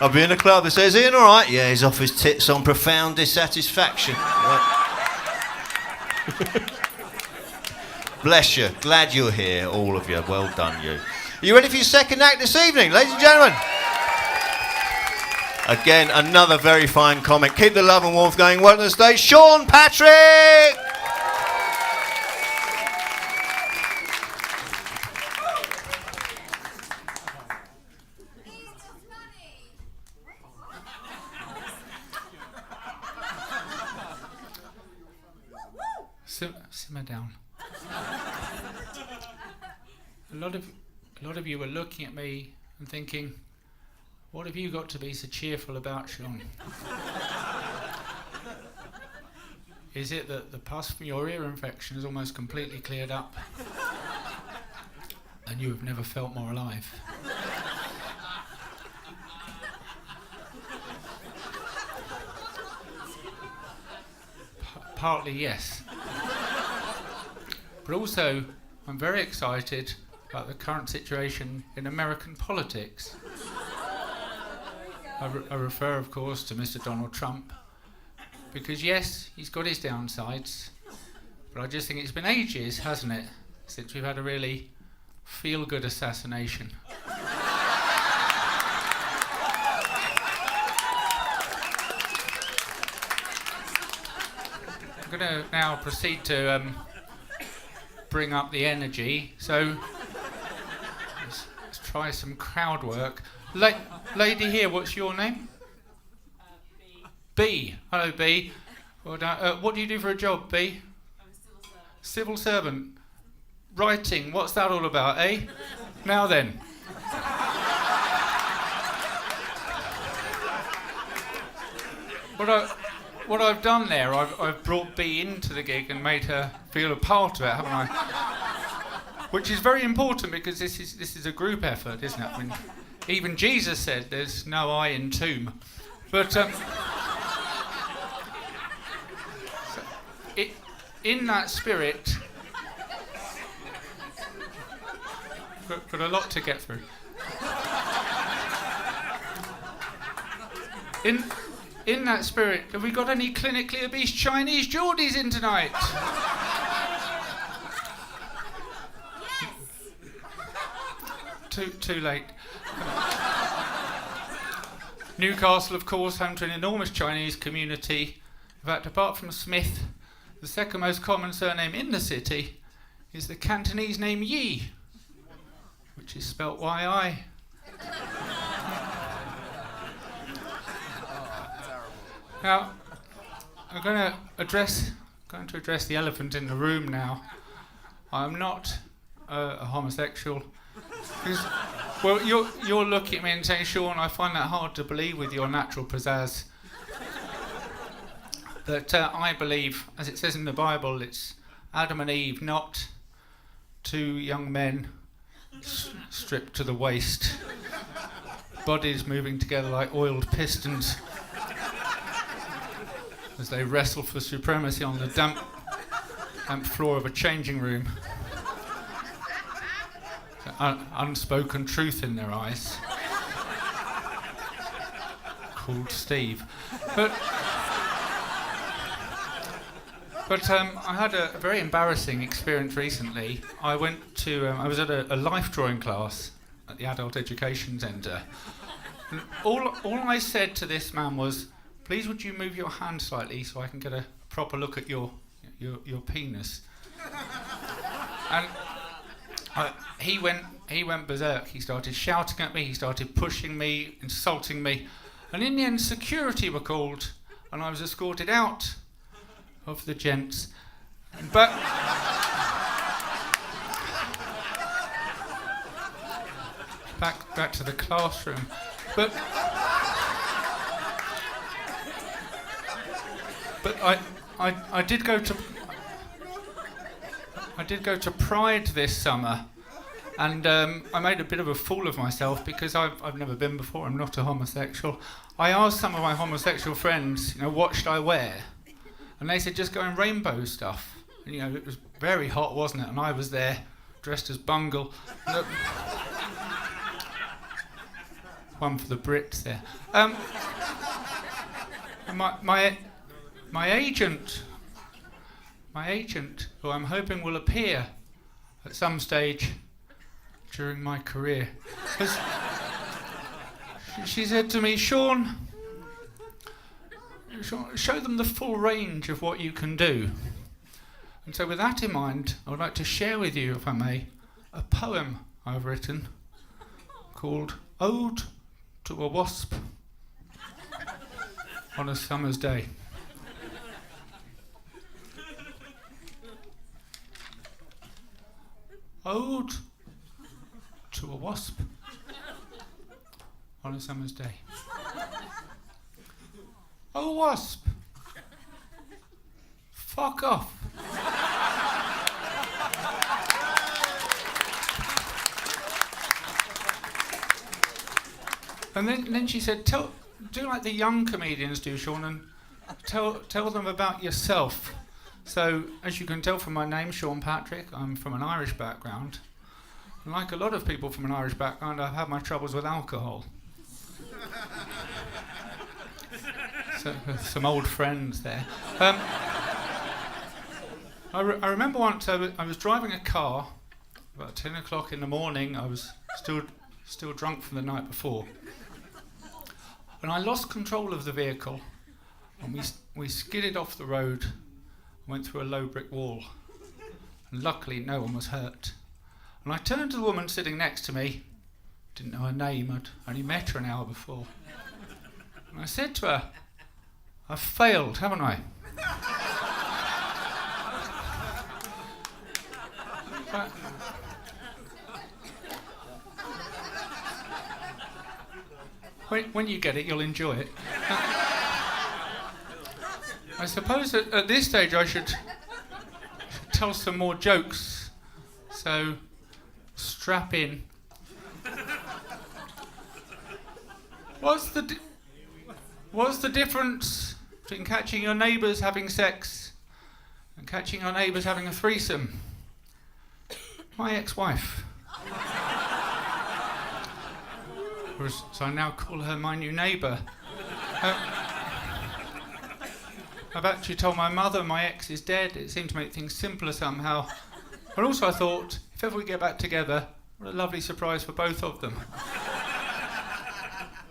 I'll be in a club that says, Ian all right? Yeah, he's off his tits on profound dissatisfaction. Right. Bless you. Glad you're here, all of you. Well done, you. Are you ready for your second act this evening, ladies and gentlemen? Again, another very fine comic. Keep the love and warmth going. Welcome to the stage, Sean Patrick! Simmer down. A lot of you were looking at me and thinking, what have you got to be so cheerful about, Sean? Is it that the pus from your ear infection is almost completely cleared up and you have never felt more alive? Partly yes. But also, I'm very excited about the current situation in American politics. I refer, of course, to Mr. Donald Trump, because yes, he's got his downsides, but I just think it's been ages, hasn't it, since we've had a really feel-good assassination. I'm going to now proceed to bring up the energy, so let's try some crowd work. Lady here, what's your name? B. Hello, B. Well done. What do you do for a job, B? I'm a civil servant. Civil servant. Writing, what's that all about, eh? Now then. What I've done there, I've brought B into the gig and made her feel a part of it, haven't I? Which is very important because this is a group effort, isn't it? I mean, even Jesus said there's no I in tomb. But in that spirit, got a lot to get through. In that spirit, have we got any clinically obese Chinese Geordies in tonight? Too late. Newcastle, of course, home to an enormous Chinese community. In fact, apart from Smith, the second most common surname in the city is the Cantonese name Yi, which is spelt Y-I. Now, I'm going to address the elephant in the room now. I'm not a homosexual. Well, you're looking at me and saying, Sean, I find that hard to believe with your natural pizzazz. But I believe, as it says in the Bible, it's Adam and Eve, not two young men stripped to the waist, bodies moving together like oiled pistons as they wrestle for supremacy on the damp floor of a changing room. Unspoken truth in their eyes. Called Steve. But I had a very embarrassing experience recently. I went to, I was at a life drawing class at the Adult Education Centre. And all I said to this man was, please would you move your hand slightly so I can get a proper look at your penis. And he went berserk. He started shouting at me, he started pushing me, insulting me. And in the end, security were called and I was escorted out of the gents. But back to the classroom. But I did go to Pride this summer, and I made a bit of a fool of myself because I've never been before. I'm not a homosexual. I asked some of my homosexual friends, what should I wear? And they said, just go in rainbow stuff. And, it was very hot, wasn't it? And I was there, dressed as Bungle. one for the Brits there. My agent, who I'm hoping will appear at some stage during my career, she said to me, Sean, show them the full range of what you can do. And so with that in mind, I would like to share with you, if I may, a poem I've written called Ode to a Wasp on a Summer's Day. Ode to a wasp on a summer's day. Oh, wasp, fuck off. And then she said, do like the young comedians do, Sean, and tell them about yourself. So, as you can tell from my name, Sean Patrick, I'm from an Irish background. And like a lot of people from an Irish background, I've had my troubles with alcohol. So, some old friends there. I remember once I was driving a car, about 10 o'clock in the morning. I was still drunk from the night before. And I lost control of the vehicle, and we skidded off the road, went through a low brick wall, and luckily no one was hurt. And I turned to the woman sitting next to me, didn't know her name, I'd only met her an hour before, and I said to her, I've failed, haven't I? When you get it, you'll enjoy it. I suppose at this stage I should tell some more jokes, so strap in. What's the difference between catching your neighbours having sex and catching your neighbours having a threesome? My ex-wife. So I now call her my new neighbour. I've actually told my mother my ex is dead. It seemed to make things simpler somehow. But also I thought, if ever we get back together, what a lovely surprise for both of them.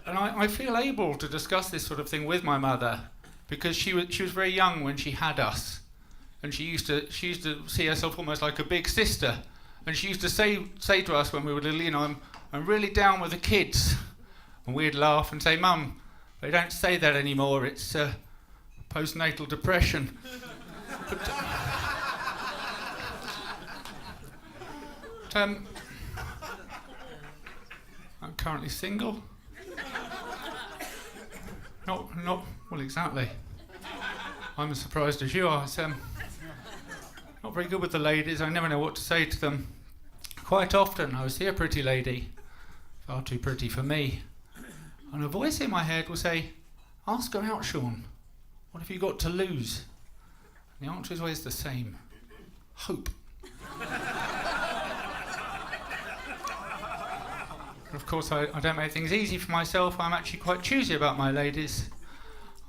And I feel able to discuss this sort of thing with my mother, because she was very young when she had us. And she used to see herself almost like a big sister. And she used to say to us when we were little, I'm really down with the kids. And we'd laugh and say, Mum, they don't say that anymore, it's postnatal depression. But I'm currently single. Not well, exactly. I'm as surprised as you are. It's not very good with the ladies. I never know what to say to them. Quite often I see a pretty lady, far too pretty for me, and a voice in my head will say, ask her out, Sean. What have you got to lose? And the answer is always the same. Hope. But of course I don't make things easy for myself. I'm actually quite choosy about my ladies.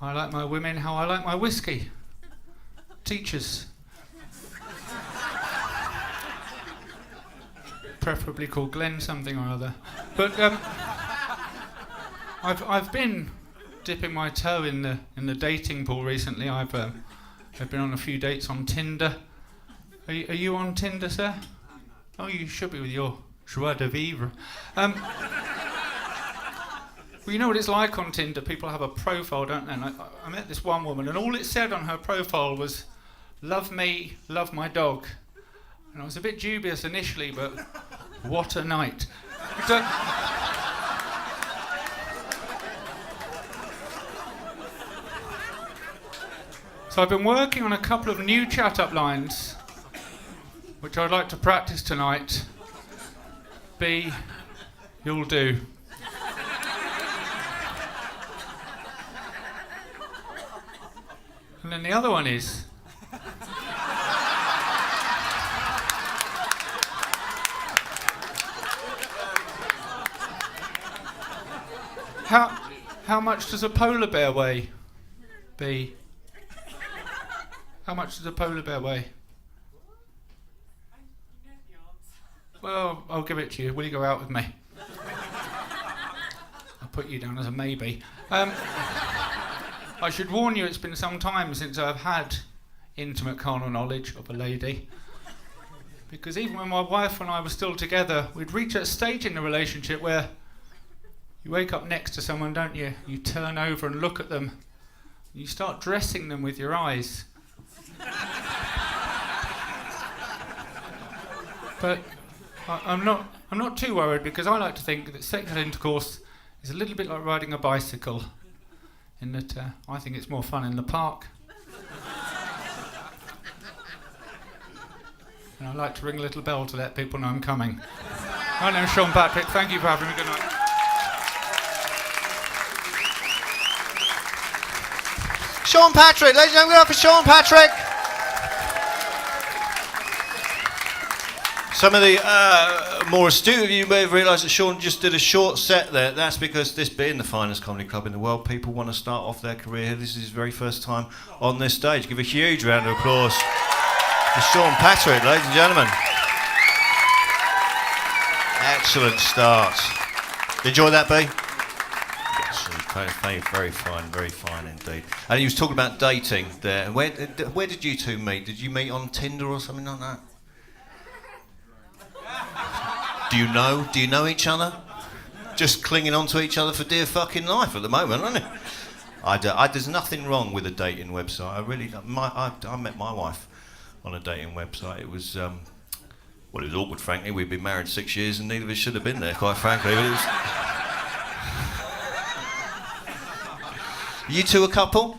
I like my women how I like my whiskey. Teachers. Preferably called Glenn something or other. But I've been dipping my toe in the dating pool recently. I've been on a few dates on Tinder. Are you on Tinder, sir? Oh, you should be with your joie de vivre. Well, you know what it's like on Tinder. People have a profile, don't they? And I met this one woman, and all it said on her profile was, "Love me, love my dog." And I was a bit dubious initially, but what a night. So I've been working on a couple of new chat-up lines, which I'd like to practice tonight. B, you'll do. And then the other one is, How much does a polar bear weigh? B. How much does a polar bear weigh? Well, I'll give it to you. Will you go out with me? I'll put you down as a maybe. I should warn you, it's been some time since I've had intimate carnal knowledge of a lady. Because even when my wife and I were still together, we'd reach a stage in the relationship where you wake up next to someone, don't you? You turn over and look at them. You start dressing them with your eyes. But I'm not too worried, because I like to think that sexual intercourse is a little bit like riding a bicycle, in that I think it's more fun in the park. And I like to ring a little bell to let people know I'm coming. My name's Sean Patrick. Thank you for having me. Good night. Sean Patrick, ladies and gentlemen, give it up for Sean Patrick. Some of the more astute of you may have realised that Sean just did a short set there. That's because this being the finest comedy club in the world, people want to start off their career here. This is his very first time on this stage. Give a huge round of applause for Sean Patrick, ladies and gentlemen. Excellent start. Enjoy that, B? Very fine indeed. And he was talking about dating there. Where did you two meet? Did you meet on Tinder or something like that? Do you know each other? Just clinging on to each other for dear fucking life at the moment, aren't it? There's nothing wrong with a dating website. I met my wife on a dating website. It was it was awkward, frankly. We'd been married 6 years and neither of us should have been there, quite frankly. But it was. You two a couple?